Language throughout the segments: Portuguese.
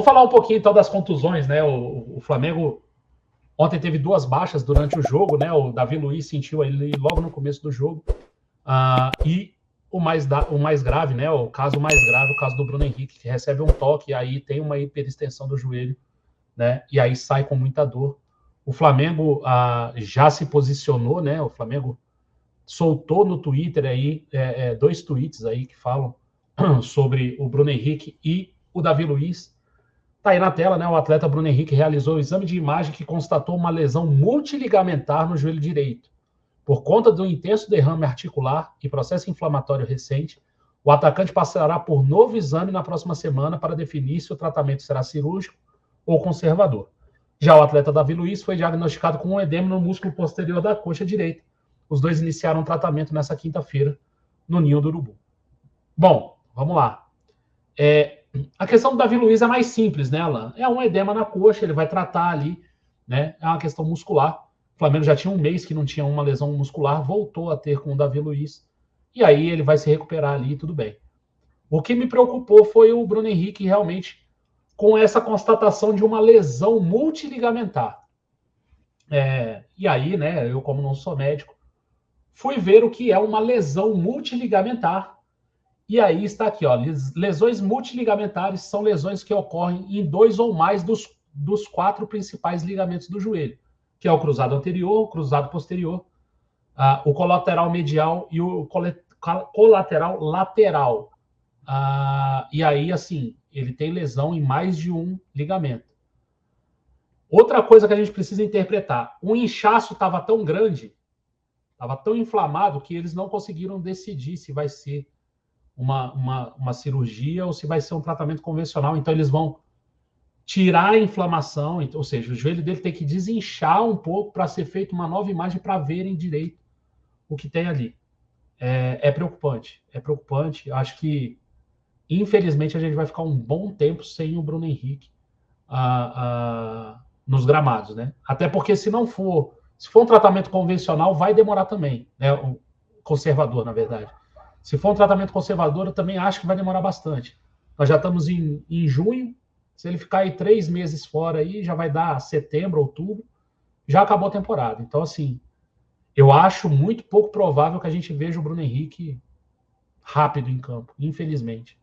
falar um pouquinho então das contusões, né? O Flamengo ontem teve 2 baixas durante o jogo, né? O Davi Luiz sentiu ele logo no começo do jogo. E o mais grave, né? O caso mais grave, o caso do Bruno Henrique, que recebe um toque e aí tem uma hiperextensão do joelho, né? E aí sai com muita dor. O Flamengo já se posicionou, né? O Flamengo soltou no Twitter aí 2 tweets aí que falam sobre o Bruno Henrique e o Davi Luiz. Tá aí na tela, né? O atleta Bruno Henrique realizou o exame de imagem que constatou uma lesão multiligamentar no joelho direito. Por conta do intenso derrame articular e processo inflamatório recente, o atacante passará por novo exame na próxima semana para definir se o tratamento será cirúrgico ou conservador. Já o atleta Davi Luiz foi diagnosticado com um edema no músculo posterior da coxa direita. Os dois iniciaram tratamento nessa quinta-feira no Ninho do Urubu. Bom, vamos lá. A questão do Davi Luiz é mais simples, né, Alan? É um edema na coxa, ele vai tratar ali, né? É uma questão muscular. O Flamengo já tinha um mês que não tinha uma lesão muscular, voltou a ter com o Davi Luiz, e aí ele vai se recuperar ali, tudo bem. O que me preocupou foi o Bruno Henrique realmente com essa constatação de uma lesão multiligamentar. E aí, né, eu como não sou médico, fui ver o que é uma lesão multiligamentar. E aí está aqui, ó, lesões multiligamentares são lesões que ocorrem em 2 ou mais dos 4 principais ligamentos do joelho, que é o cruzado anterior, o cruzado posterior, o colateral medial e o colateral lateral. E aí, assim, ele tem lesão em mais de um ligamento. Outra coisa que a gente precisa interpretar, o inchaço estava tão grande, estava tão inflamado, que eles não conseguiram decidir se vai ser uma cirurgia ou se vai ser um tratamento convencional. Então, eles vão tirar a inflamação, ou seja, o joelho dele tem que desinchar um pouco para ser feita uma nova imagem para verem direito o que tem ali. É preocupante, é preocupante. Acho que, infelizmente, a gente vai ficar um bom tempo sem o Bruno Henrique nos gramados, né? Até porque se for um tratamento convencional, vai demorar também, né? O conservador, na verdade. Se for um tratamento conservador, eu também acho que vai demorar bastante. Nós já estamos em junho, se ele ficar aí 3 meses fora, aí já vai dar setembro, outubro, já acabou a temporada. Então, assim, eu acho muito pouco provável que a gente veja o Bruno Henrique rápido em campo, infelizmente.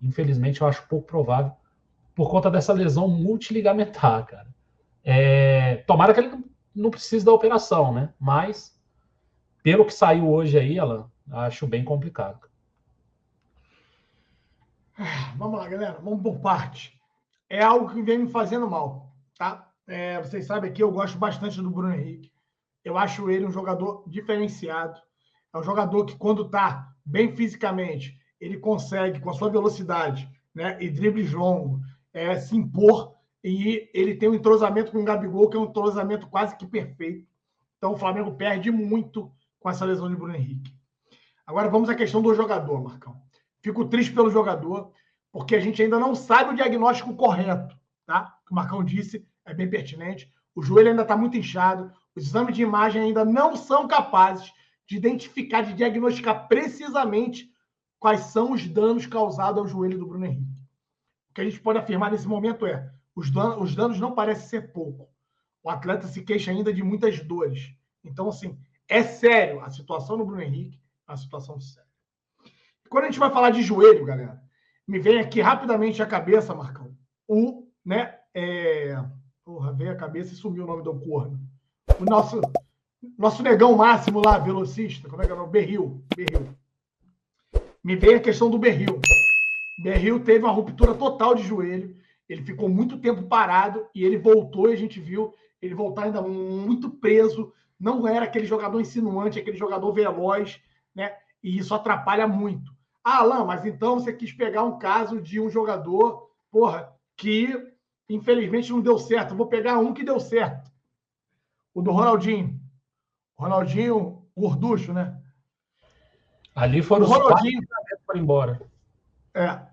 Infelizmente, eu acho pouco provável por conta dessa lesão multiligamentar, cara. Tomara que ele não precise da operação, né? Mas, pelo que saiu hoje aí, Alan, acho bem complicado. Vamos lá, galera. Vamos por parte. É algo que vem me fazendo mal, tá? Vocês sabem que eu gosto bastante do Bruno Henrique. Eu acho ele um jogador diferenciado. É um jogador que, quando está bem fisicamente, ele consegue, com a sua velocidade, né, e dribles longos, se impor. E ele tem um entrosamento com o Gabigol, que é um entrosamento quase que perfeito. Então, o Flamengo perde muito com essa lesão de Bruno Henrique. Agora, vamos à questão do jogador, Marcão. Fico triste pelo jogador, porque a gente ainda não sabe o diagnóstico correto, tá? O que o Marcão disse é bem pertinente. O joelho ainda está muito inchado, os exames de imagem ainda não são capazes de identificar, de diagnosticar precisamente quais são os danos causados ao joelho do Bruno Henrique. O que a gente pode afirmar nesse momento é os danos não parecem ser pouco. O atleta se queixa ainda de muitas dores. Então, assim, é sério. A situação do Bruno Henrique é uma situação séria. Quando a gente vai falar de joelho, galera, me vem aqui rapidamente a cabeça, Marcão, veio a cabeça e sumiu o nome do corno. O nosso negão máximo lá, velocista, como é que é o nome? Berril. Me vem a questão do Berril. Berril teve uma ruptura total de joelho, ele ficou muito tempo parado e ele voltou, e a gente viu ele voltar ainda muito preso, não era aquele jogador insinuante, aquele jogador veloz, né? E isso atrapalha muito. Alan, mas então você quis pegar um caso de um jogador, que infelizmente não deu certo. Eu vou pegar um que deu certo. O do Ronaldinho. Ronaldinho gorducho, né? Ali foram os 4 que foram embora.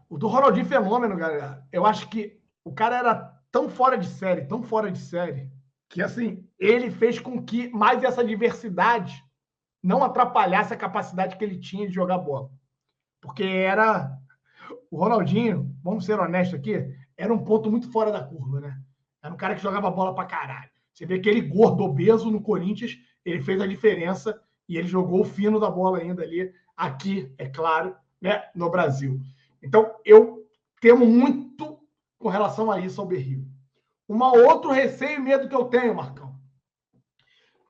O do Ronaldinho fenômeno, galera. Eu acho que o cara era tão fora de série, que assim, ele fez com que mais essa diversidade não atrapalhasse a capacidade que ele tinha de jogar bola. Porque era o Ronaldinho, vamos ser honestos aqui, era um ponto muito fora da curva, né? Era um cara que jogava bola pra caralho. Você vê aquele gordo obeso no Corinthians, ele fez a diferença e ele jogou o fino da bola ainda ali, aqui, é claro, né, no Brasil. Então, eu temo muito com relação a isso ao Berrio. Um outro receio e medo que eu tenho, Marcão,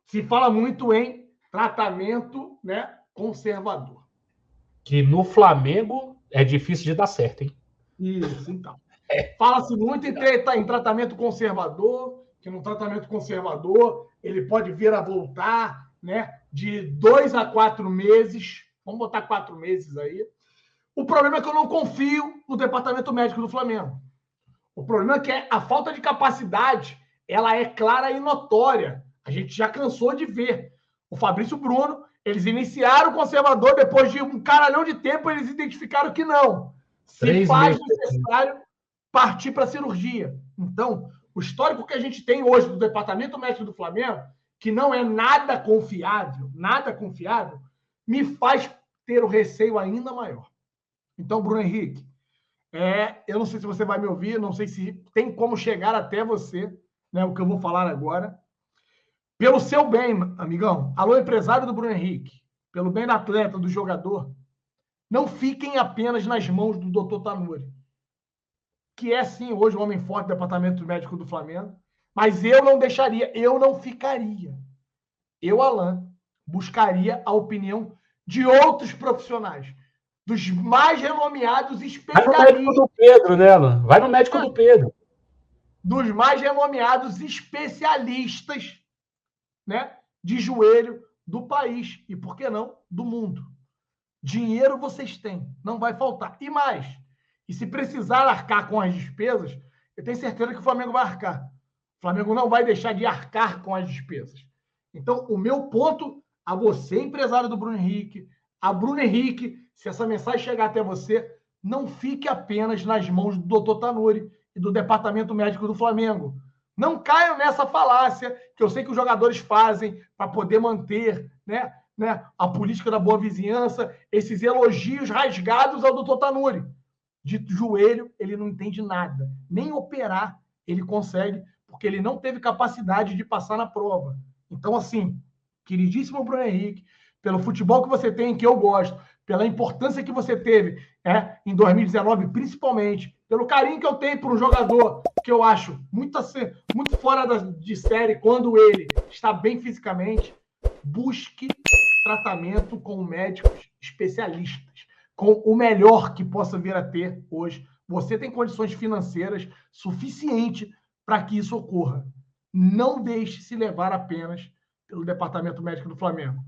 se fala muito em tratamento, né, conservador. Que no Flamengo é difícil de dar certo, hein? Isso, então. Fala-se muito em tratamento conservador, que no tratamento conservador ele pode vir a voltar, né, de 2 a 4 meses. Vamos botar 4 meses aí. O problema é que eu não confio no departamento médico do Flamengo. O problema é que a falta de capacidade ela é clara e notória. A gente já cansou de ver. O Fabrício Bruno, eles iniciaram o conservador, depois de um caralhão de tempo, eles identificaram que não. Se faz necessário partir para a cirurgia. Então, o histórico que a gente tem hoje do departamento médico do Flamengo, que não é nada confiável, me faz ter o receio ainda maior. Então, Bruno Henrique, eu não sei se você vai me ouvir, não sei se tem como chegar até você, né, o que eu vou falar agora. Pelo seu bem, amigão, alô, empresário do Bruno Henrique, pelo bem do atleta, do jogador, não fiquem apenas nas mãos do Dr. Tanuri, que é, sim, hoje o homem forte do departamento médico do Flamengo, mas eu não deixaria, eu não ficaria. Eu, Alan, buscaria a opinião de outros profissionais, dos mais renomeados especialistas. Vai no médico do Pedro, né, Alan? Vai no médico do Pedro. Dos mais renomeados especialistas, né, de joelho do país e, por que não, do mundo. Dinheiro vocês têm, não vai faltar. E mais, e se precisar arcar com as despesas, eu tenho certeza que o Flamengo vai arcar. O Flamengo não vai deixar de arcar com as despesas. Então, o meu ponto a você, empresário do Bruno Henrique, a Bruno Henrique, se essa mensagem chegar até você, não fique apenas nas mãos do Dr. Tanuri e do Departamento Médico do Flamengo. Não caiam nessa falácia que eu sei que os jogadores fazem para poder manter, né, a política da boa vizinhança, esses elogios rasgados ao Dr. Tanuri. De joelho, ele não entende nada. Nem operar ele consegue, porque ele não teve capacidade de passar na prova. Então, assim, queridíssimo Bruno Henrique, pelo futebol que você tem, que eu gosto, pela importância que você teve em 2019, principalmente, pelo carinho que eu tenho por um jogador que eu acho muito fora de série quando ele está bem fisicamente, busque tratamento com médicos especialistas, com o melhor que possa vir a ter hoje. Você tem condições financeiras suficientes para que isso ocorra. Não deixe se levar apenas pelo Departamento Médico do Flamengo.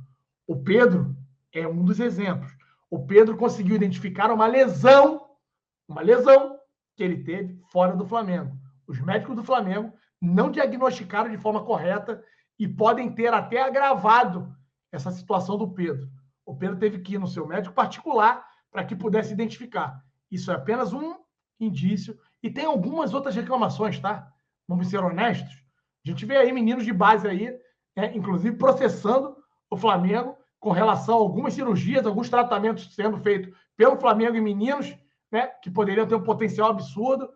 O Pedro é um dos exemplos. O Pedro conseguiu identificar uma lesão que ele teve fora do Flamengo. Os médicos do Flamengo não diagnosticaram de forma correta e podem ter até agravado essa situação do Pedro. O Pedro teve que ir no seu médico particular para que pudesse identificar. Isso é apenas um indício. E tem algumas outras reclamações, tá? Vamos ser honestos. A gente vê aí meninos de base aí, inclusive processando o Flamengo com relação a algumas cirurgias, alguns tratamentos sendo feitos pelo Flamengo em meninos, né, que poderiam ter um potencial absurdo,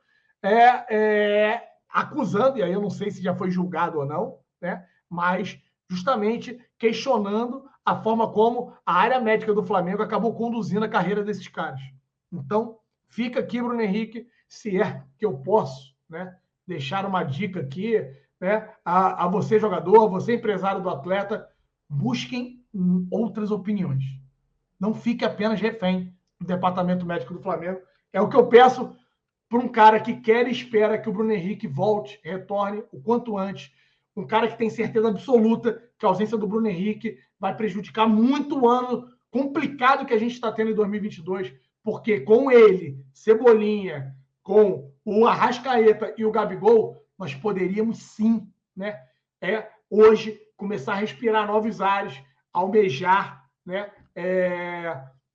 acusando, e aí eu não sei se já foi julgado ou não, né, mas justamente questionando a forma como a área médica do Flamengo acabou conduzindo a carreira desses caras. Então, fica aqui, Bruno Henrique, se é que eu posso, né, deixar uma dica aqui, né, a você, jogador, a você, empresário do atleta, busquem outras opiniões. Não fique apenas refém do Departamento Médico do Flamengo. É o que eu peço para um cara que quer e espera que o Bruno Henrique volte, retorne o quanto antes. Um cara que tem certeza absoluta que a ausência do Bruno Henrique vai prejudicar muito o ano complicado que a gente está tendo em 2022, porque com ele, Cebolinha, com o Arrascaeta e o Gabigol, nós poderíamos sim, né, hoje começar a respirar novos ares, almejar, né,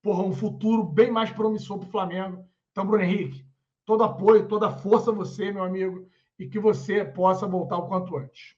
um futuro bem mais promissor para o Flamengo. Então, Bruno Henrique, todo apoio, toda força a você, meu amigo, e que você possa voltar o quanto antes.